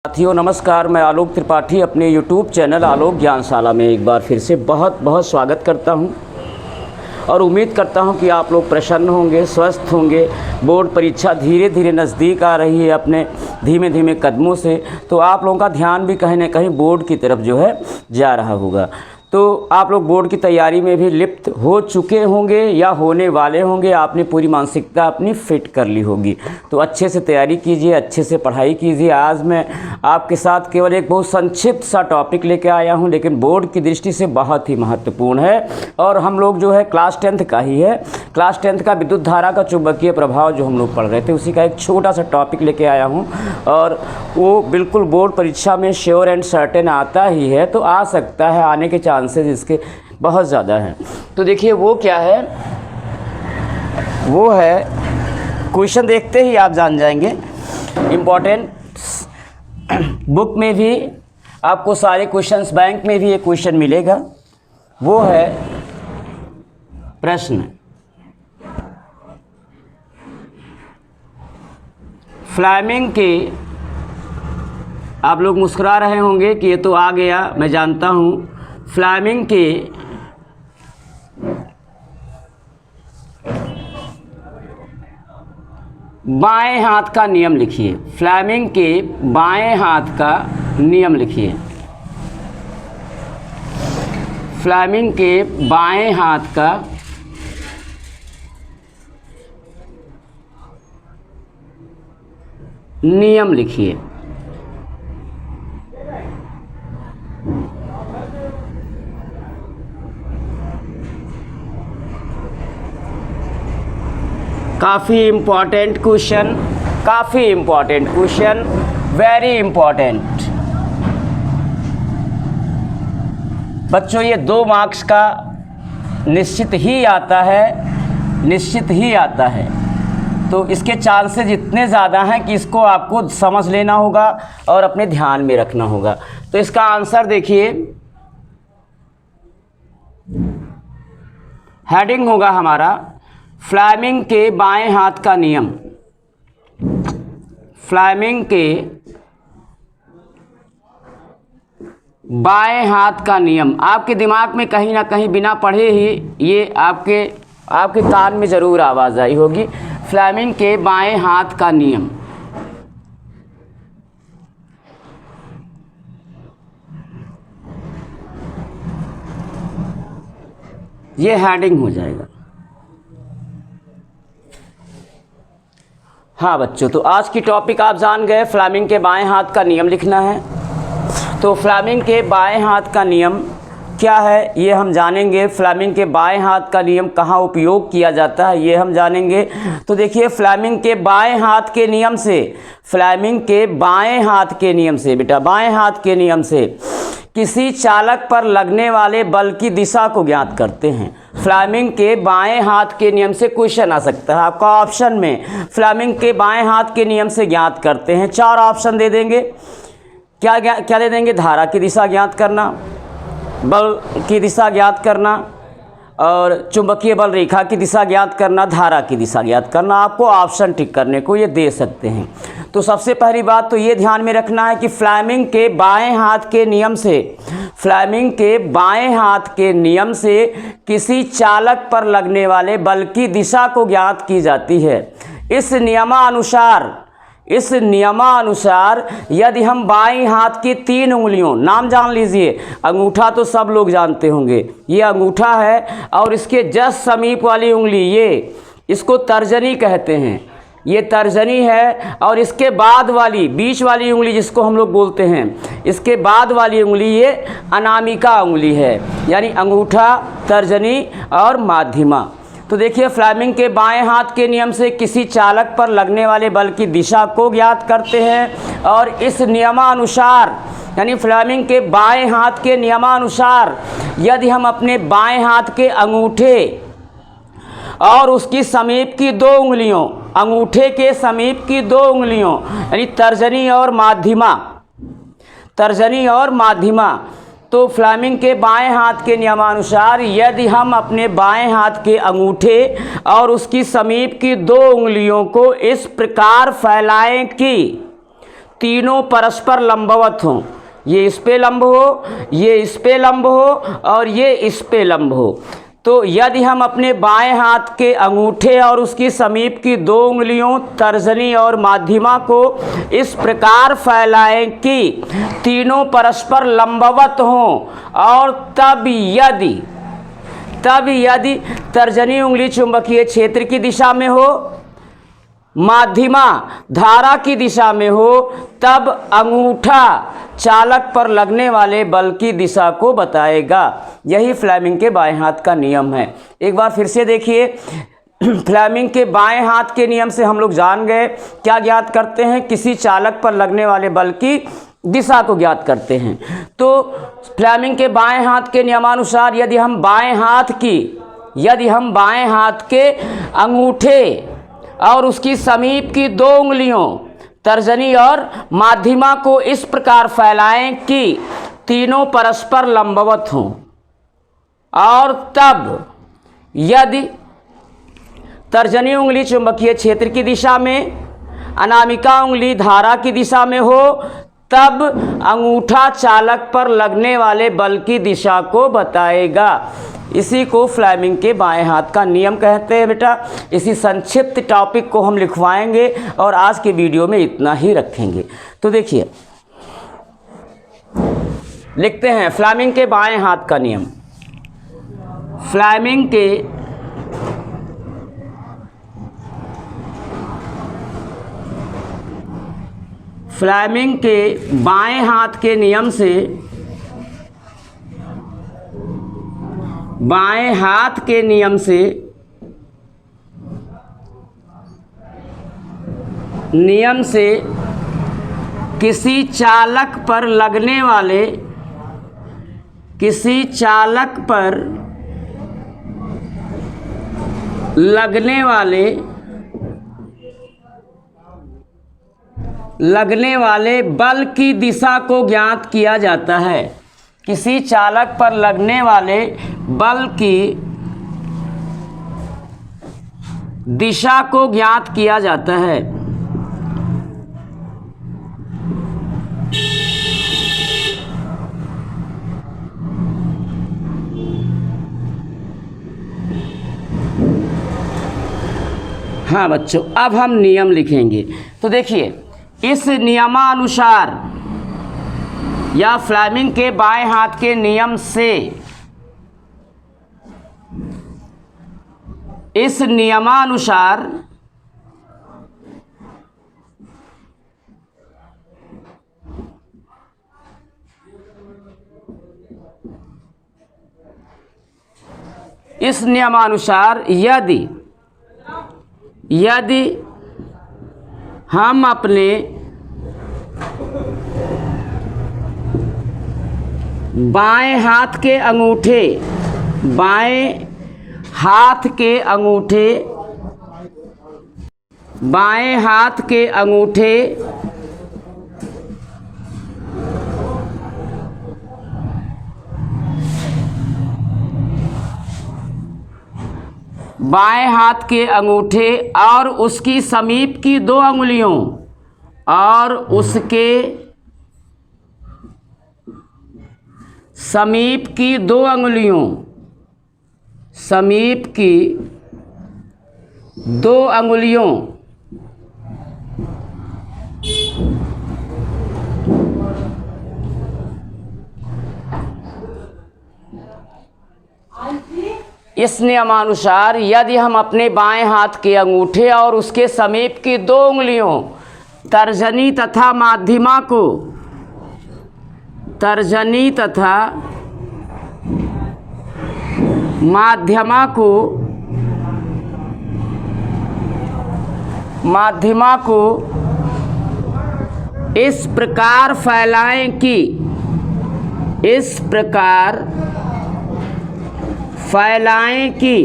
साथियों नमस्कार, मैं आलोक त्रिपाठी अपने YouTube चैनल आलोक ज्ञानशाला में एक बार फिर से बहुत बहुत स्वागत करता हूं और उम्मीद करता हूं कि आप लोग प्रसन्न होंगे, स्वस्थ होंगे। बोर्ड परीक्षा धीरे धीरे नज़दीक आ रही है अपने धीमे धीमे कदमों से, तो आप लोगों का ध्यान भी कहीं ना कहीं बोर्ड की तरफ जो है जा रहा होगा। तो आप लोग बोर्ड की तैयारी में भी लिप्त हो चुके होंगे या होने वाले होंगे। आपने पूरी मानसिकता अपनी फिट कर ली होगी, तो अच्छे से तैयारी कीजिए, अच्छे से पढ़ाई कीजिए। आज मैं आपके साथ केवल एक बहुत संक्षिप्त सा टॉपिक लेके आया हूं, लेकिन बोर्ड की दृष्टि से बहुत ही महत्वपूर्ण है और हम लोग जो है क्लास 10th का ही है। क्लास 10th का विद्युत धारा का चुंबकीय प्रभाव जो हम लोग पढ़ रहे थे, उसी का एक छोटा सा टॉपिक लेके आया हूँ और वो बिल्कुल बोर्ड परीक्षा में श्योर एंड सर्टेन आता ही है। तो आ सकता है, आने के चांसेस इसके बहुत ज़्यादा हैं। तो देखिए वो क्या है, वो है क्वेश्चन देखते ही आप जान जाएंगे। इम्पोर्टेंट बुक में भी आपको सारे क्वेश्चंस, बैंक में भी एक क्वेश्चन मिलेगा। वो है प्रश्न, फ्लेमिंग के, आप लोग मुस्कुरा रहे होंगे कि ये तो आ गया, मैं जानता हूँ। फ्लेमिंग के बाएं हाथ का नियम लिखिए। फ्लेमिंग के बाएं हाथ का नियम लिखिए। फ्लेमिंग के बाएं हाथ का नियम लिखिए। काफ़ी इम्पॉर्टेंट क्वेश्चन, काफ़ी इम्पॉर्टेंट क्वेश्चन, वेरी इम्पॉर्टेंट। बच्चों ये 2 मार्क्स का निश्चित ही आता है, निश्चित ही आता है। तो इसके चांसेस इतने ज़्यादा हैं कि इसको आपको समझ लेना होगा और अपने ध्यान में रखना होगा। तो इसका आंसर देखिए, हेडिंग होगा हमारा फ्लेमिंग के बाएं हाथ का नियम। फ्लेमिंग के बाएं हाथ का नियम आपके दिमाग में कहीं ना कहीं बिना पढ़े ही ये आपके कान में ज़रूर आवाज़ आई होगी। फ्लेमिंग के बाएं हाथ का नियम, ये हेडिंग हो जाएगा। हाँ बच्चों, तो आज की टॉपिक आप जान गए, फ्लेमिंग के बाएं हाथ का नियम लिखना है। तो फ्लेमिंग के बाएं हाथ का नियम क्या है ये हम जानेंगे। फ्लेमिंग के बाएं हाथ का नियम कहाँ उपयोग किया जाता है ये हम जानेंगे। तो देखिए फ्लेमिंग के बाएं हाथ के नियम से, फ्लेमिंग के बाएं हाथ के नियम से, बेटा बाएं हाथ के नियम से किसी चालक पर लगने वाले बल की दिशा को ज्ञात करते हैं। फ्लेमिंग के बाएं हाथ के नियम से क्वेश्चन आ सकता है आपका ऑप्शन में। फ्लेमिंग के बाएं हाथ के नियम से ज्ञात करते हैं, 4 ऑप्शन दे देंगे। क्या दे देंगे? धारा की दिशा ज्ञात करना, बल की दिशा ज्ञात करना और चुंबकीय बल रेखा की दिशा ज्ञात करना, धारा की दिशा ज्ञात करना। आपको ऑप्शन टिक करने को ये दे सकते हैं। तो सबसे पहली बात तो ये ध्यान में रखना है कि फ्लेमिंग के बाएं हाथ के नियम से, फ्लेमिंग के बाएं हाथ के नियम से किसी चालक पर लगने वाले बल की दिशा को ज्ञात की जाती है। इस नियमानुसार यदि हम बाईं हाथ की 3 उंगलियों, नाम जान लीजिए, अंगूठा तो सब लोग जानते होंगे, ये अंगूठा है और इसके जस्ट समीप वाली उंगली, ये इसको तर्जनी कहते हैं, ये तर्जनी है। और इसके बाद वाली बीच वाली उंगली जिसको हम लोग बोलते हैं, इसके बाद वाली उंगली ये अनामिका उंगली है, यानी अंगूठा, तर्जनी और माध्यमा। तो देखिए फ्लेमिंग के बाएं हाथ के नियम से किसी चालक पर लगने वाले बल की दिशा को ज्ञात करते हैं और इस नियमानुसार, यानी फ्लेमिंग के बाएं हाथ के नियमानुसार यदि हम अपने बाएं हाथ के अंगूठे और उसकी समीप की 2 उंगलियों, अंगूठे के समीप की 2 उंगलियों यानी तर्जनी और माध्यमा, तर्जनी और माध्यमा, तो फ्लेमिंग के बाएं हाथ के नियमानुसार यदि हम अपने बाएं हाथ के अंगूठे और उसकी समीप की 2 उंगलियों को इस प्रकार फैलाएं कि तीनों परस्पर लंबवत हों। ये इस पे लंब हो, ये इस पे लंब हो और ये इस पे लंब हो। तो यदि हम अपने बाएं हाथ के अंगूठे और उसकी समीप की 2 उंगलियों तर्जनी और माध्यमा को इस प्रकार फैलाएं कि तीनों परस्पर लंबवत हों, और तब यदि तर्जनी उंगली चुंबकीय क्षेत्र की दिशा में हो, माध्यमा धारा की दिशा में हो, तब अंगूठा चालक पर लगने वाले बल की दिशा को बताएगा। यही फ्लेमिंग के बाएं हाथ का नियम है। एक बार फिर से देखिए, फ्लेमिंग के बाएं हाथ के नियम से हम लोग जान गए, क्या ज्ञात करते हैं, किसी चालक पर लगने वाले बल की दिशा को ज्ञात करते हैं। तो फ्लेमिंग के बाएं हाथ के नियमानुसार यदि हम बाएं हाथ के अंगूठे और उसकी समीप की 2 उंगलियों तर्जनी और माध्यमा को इस प्रकार फैलाएं कि तीनों परस्पर लंबवत हों, और तब यदि तर्जनी उंगली चुंबकीय क्षेत्र की दिशा में, अनामिका उंगली धारा की दिशा में हो, तब अंगूठा चालक पर लगने वाले बल की दिशा को बताएगा। इसी को फ्लेमिंग के बाएं हाथ का नियम कहते हैं बेटा। इसी संक्षिप्त टॉपिक को हम लिखवाएंगे और आज के वीडियो में इतना ही रखेंगे। तो देखिए, लिखते हैं फ्लेमिंग के बाएं हाथ का नियम। फ्लेमिंग के बाएं हाथ के नियम से, बाएं हाथ के नियम से किसी चालक पर लगने वाले बल की दिशा को ज्ञात किया जाता है। किसी चालक पर लगने वाले बल की दिशा को ज्ञात किया जाता है। हाँ बच्चों, अब हम नियम लिखेंगे। तो देखिए, इस नियमानुसार या फ्लेमिंग के बाएं हाथ के नियम से, इस नियमानुसार यदि हम अपने बाएं हाथ के अंगूठे बाएं हाथ के अंगूठे और उसकी समीप की 2 उंगलियों और उसके समीप की 2 अंगुलियों इस नियमानुसार यदि हम अपने बाएं हाथ के अंगूठे और उसके समीप की 2 उंगलियों तर्जनी तथा माध्यमा को इस प्रकार फैलाएं कि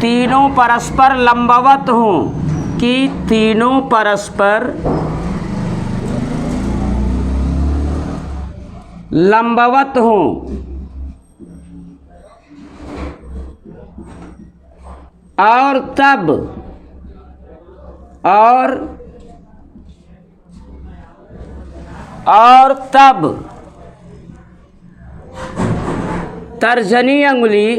तीनों परस्पर लंबवत हों और तब, और तब तर्जनी अंगुली,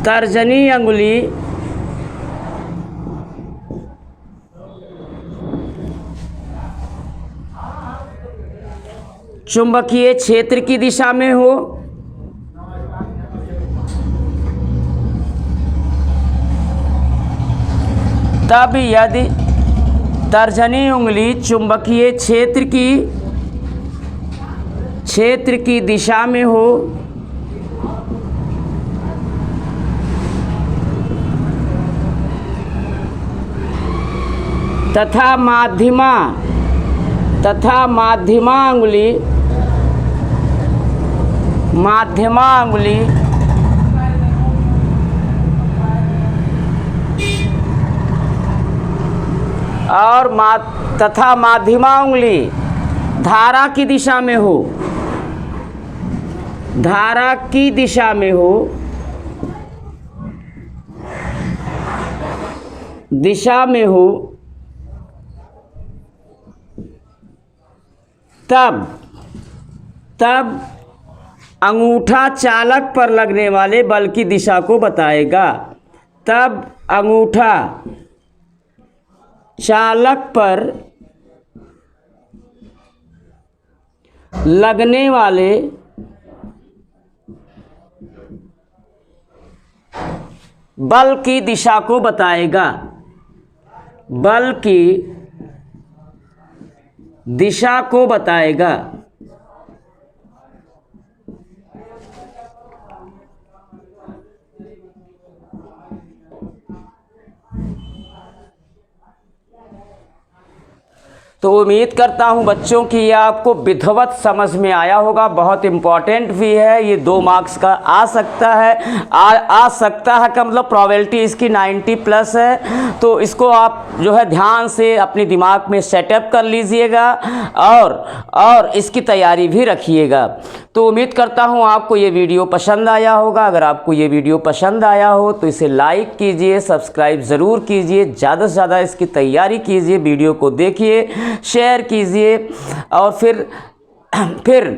तर्जनी अंगुली चुंबकीय क्षेत्र की दिशा में हो, तब यदि तर्जनी उंगली चुंबकीय क्षेत्र की दिशा में हो तथा माध्यमा अंगुली और तथा माध्यमा उंगली धारा की दिशा में हो, धारा की दिशा में हो, दिशा में हो, तब अंगूठा चालक पर लगने वाले बल की दिशा को बताएगा। तब अंगूठा चालक पर लगने वाले बल की दिशा को बताएगा, बल की दिशा को बताएगा। तो उम्मीद करता हूं बच्चों कि यह आपको विधिवत समझ में आया होगा। बहुत इम्पॉर्टेंट भी है, ये 2 मार्क्स का आ सकता है। आ सकता है का मतलब प्रोबेबिलिटी इसकी 90+ है। तो इसको आप जो है ध्यान से अपने दिमाग में सेटअप कर लीजिएगा और इसकी तैयारी भी रखिएगा। तो उम्मीद करता हूँ आपको ये वीडियो पसंद आया होगा। अगर आपको ये वीडियो पसंद आया हो तो इसे लाइक कीजिए, सब्सक्राइब ज़रूर कीजिए, ज़्यादा से ज़्यादा इसकी तैयारी कीजिए, वीडियो को देखिए, शेयर कीजिए और फिर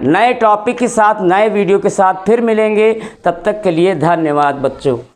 नए टॉपिक के साथ, नए वीडियो के साथ फिर मिलेंगे। तब तक के लिए धन्यवाद बच्चों।